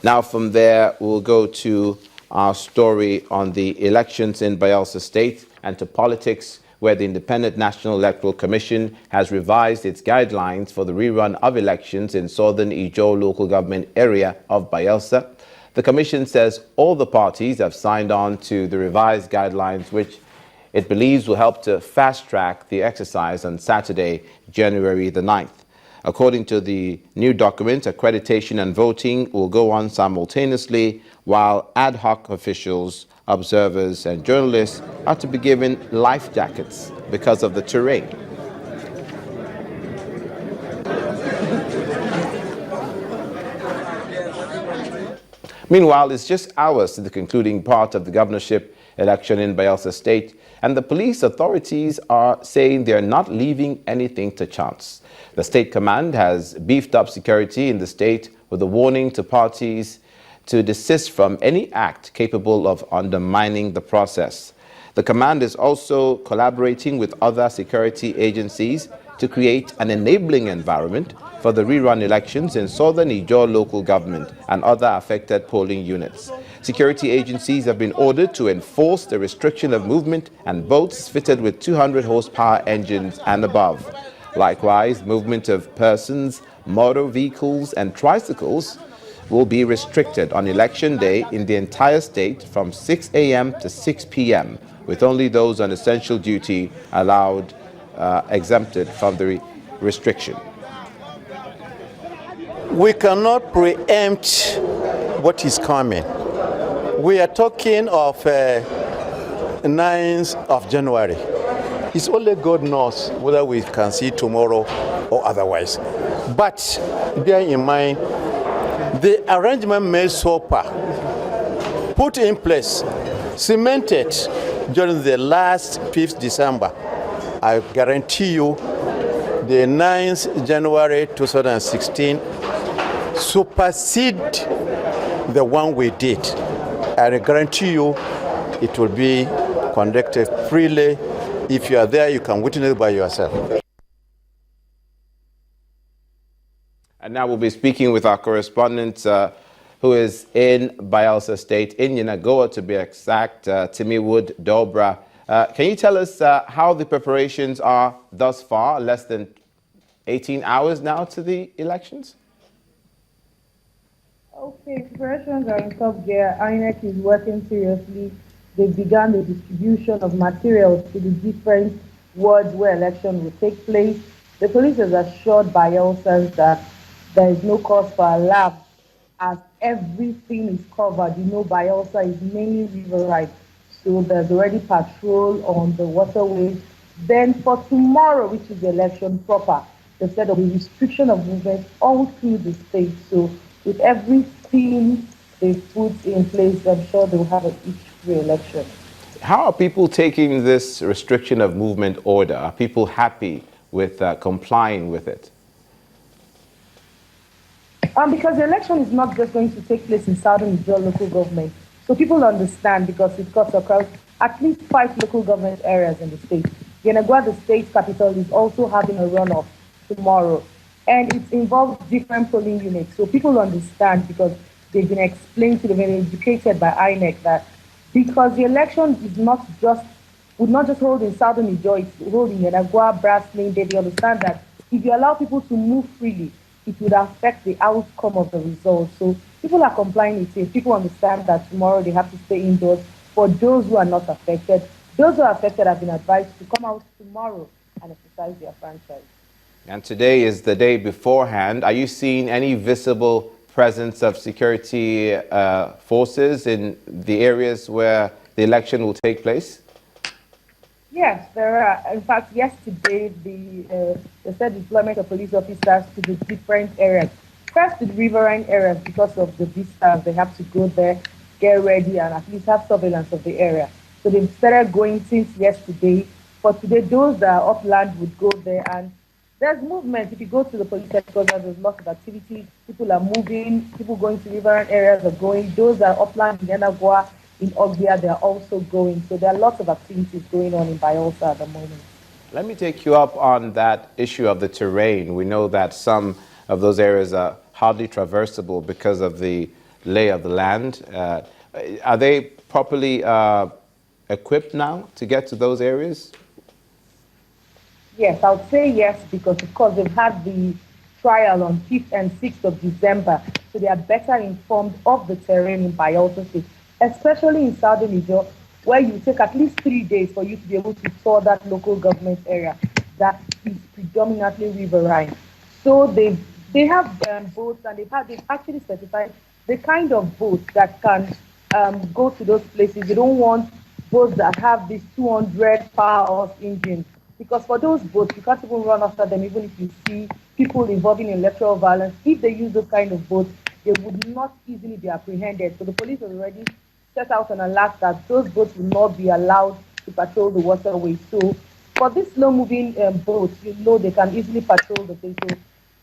Now from there, we'll go to our story on the elections in Bayelsa State and to politics, where the Independent National Electoral Commission has revised its guidelines for the rerun of elections in southern Ijaw local government area of Bayelsa. The commission says all the parties have signed on to the revised guidelines, which it believes will help to fast-track the exercise on Saturday, January the 9th. According to the new document, accreditation and voting will go on simultaneously, while ad hoc officials, observers and journalists are to be given life jackets because of the terrain. Meanwhile, it's just hours to the concluding part of the governorship election in Bayelsa State, and the police authorities are saying they're not leaving anything to chance. The state command has beefed up security in the state with a warning to parties to desist from any act capable of undermining the process. The command is also collaborating with other security agencies to create an enabling environment for the rerun elections in southern Ijaw local government and other affected polling units. Security agencies have been ordered to enforce the restriction of movement and boats fitted with 200 horsepower engines and above. Likewise, movement of persons, motor vehicles and tricycles will be restricted on election day in the entire state from 6 a.m. to 6 p.m., with only those on essential duty allowed exempted from the restriction. We cannot preempt what is coming. We are talking of 9th of January. It's only God knows whether we can see tomorrow or otherwise. But bear in mind, the arrangement made so far, put in place, cemented during the last 5th December, I guarantee you the 9th January 2016 supersede the one we did. I guarantee you it will be conducted freely. If you are there, you can witness it by yourself. And now we'll be speaking with our correspondent who is in Bayelsa State, in Yenagoa to be exact, Timiwood Dobra. Can you tell us how the preparations are thus far, less than 18 hours now to the elections? Okay, preparations are in top gear. INEC is working seriously. They began the distribution of materials to the different wards where election will take place. The police has assured Bayelsans that there is no cause for alarm as everything is covered. You know, Bayelsa is mainly riverine, so there's already patrol on the waterways. Then for tomorrow, which is the election proper, they said there will be restriction of movement all through the state. So with everything they put in place, I'm sure they will have an free election. How are people taking this restriction of movement order? Are people happy with complying with it? Because the election is not just going to take place in southern Ijaw local government. So people understand because it cuts across at least 5 local government areas in the state. Yenagoa, the state capital, is also having a runoff tomorrow. And it involves different polling units. So people understand because they've been explained to them and educated by INEC that because the election is would not just hold in southern Ijaw, it's hold in Yenagoa, Braslin. They understand that if you allow people to move freely, it would affect the outcome of the results. So people are complying with it. People understand that tomorrow they have to stay indoors. For those who are not affected, those who are affected have been advised to come out tomorrow and exercise their franchise. And today is the day beforehand. Are you seeing any visible presence of security forces in the areas where the election will take place? Yes, there are. In fact, yesterday, they said deployment of police officers to the different areas. First, the riverine areas, because of the distance, they have to go there, get ready, and at least have surveillance of the area. So they've started going since yesterday. For today, those that are upland would go there, and there's movement. If you go to the police headquarters, there's lots of activity. People are moving. People going to riverine areas are going. Those that are upland in Yenagoa, in Ogbia, they are also going. So there are lots of activities going on in Bayelsa at the moment. Let me take you up on that issue of the terrain. We know that some of those areas are hardly traversable because of the lay of the land. Are they properly equipped now to get to those areas? Yes, I would say yes, because of course they've had the trial on 5th and 6th of December, so they are better informed of the terrain in Bayelsa State, especially in Southern Niger, where you take at least 3 days for you to be able to tour that local government area that is predominantly riverine. So they have boats, and they've actually specified the kind of boats that can go to those places. They don't want boats that have this 200 power horse engine, because for those boats you can't even run after them, even if you see people involving in electoral violence. If they use those kind of boats, they would not easily be apprehended. So the police have already set out an alert that those boats will not be allowed to patrol the waterways. So for these slow-moving boats, they can easily patrol the place. So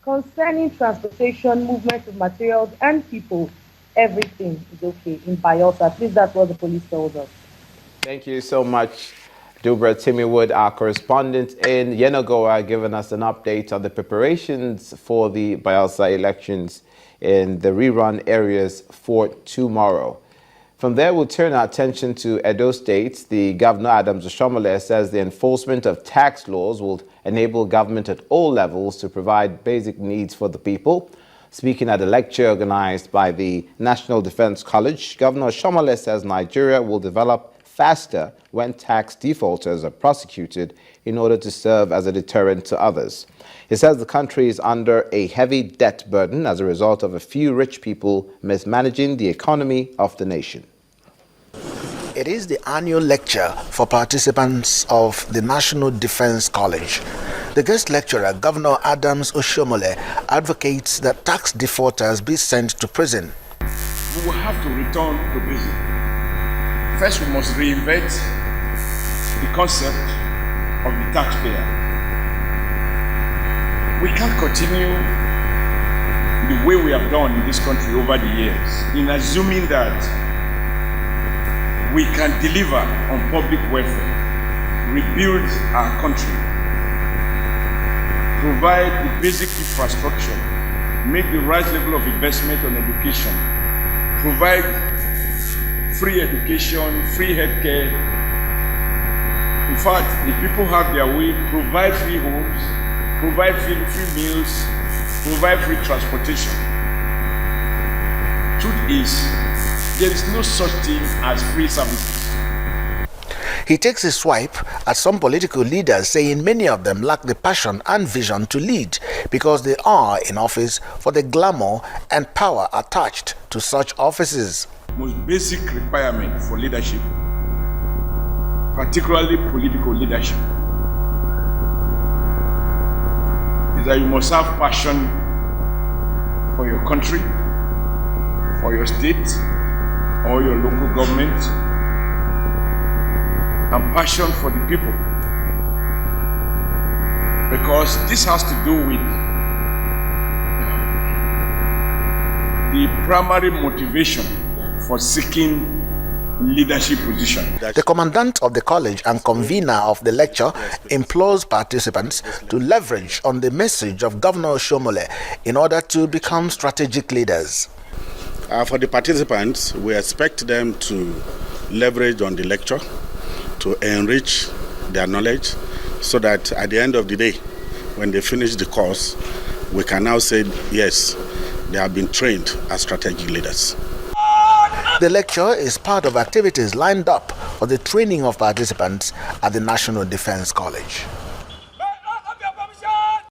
concerning transportation, movement of materials and people, everything is okay in Bayelsa. At least that's what the police told us. Thank you so much, Dubra Timiwood, our correspondent in Yenagoa, giving us an update on the preparations for the Bayelsa elections in the rerun areas for tomorrow. From there, we'll turn our attention to Edo State. The Governor, Adams Oshomole, says the enforcement of tax laws will enable government at all levels to provide basic needs for the people. Speaking at a lecture organized by the National Defense College, Governor Oshomole says Nigeria will develop faster when tax defaulters are prosecuted in order to serve as a deterrent to others. He says the country is under a heavy debt burden as a result of a few rich people mismanaging the economy of the nation. It is the annual lecture for participants of the National Defense College. The guest lecturer, Governor Adams Oshomole, advocates that tax defaulters be sent to prison. We will have to return to prison. First, we must reinvent the concept of the taxpayer. We can't continue the way we have done in this country over the years in assuming that we can deliver on public welfare, rebuild our country, provide the basic infrastructure, make the right level of investment on education, provide free education, free healthcare. In fact, if people have their way, provide free homes, provide free meals, provide free transportation. Truth is, there is no such thing as free services. He takes a swipe at some political leaders, saying many of them lack the passion and vision to lead because they are in office for the glamour and power attached to such offices. Most basic requirement for leadership, particularly political leadership, is that you must have passion for your country, for your state, or your local government, and passion for the people. Because this has to do with the primary motivation for seeking leadership position. The commandant of the college and convener of the lecture implores participants to leverage on the message of Governor Oshomole in order to become strategic leaders. For the participants, we expect them to leverage on the lecture to enrich their knowledge so that at the end of the day, when they finish the course, we can now say, yes, they have been trained as strategic leaders. The lecture is part of activities lined up for the training of participants at the National Defense College.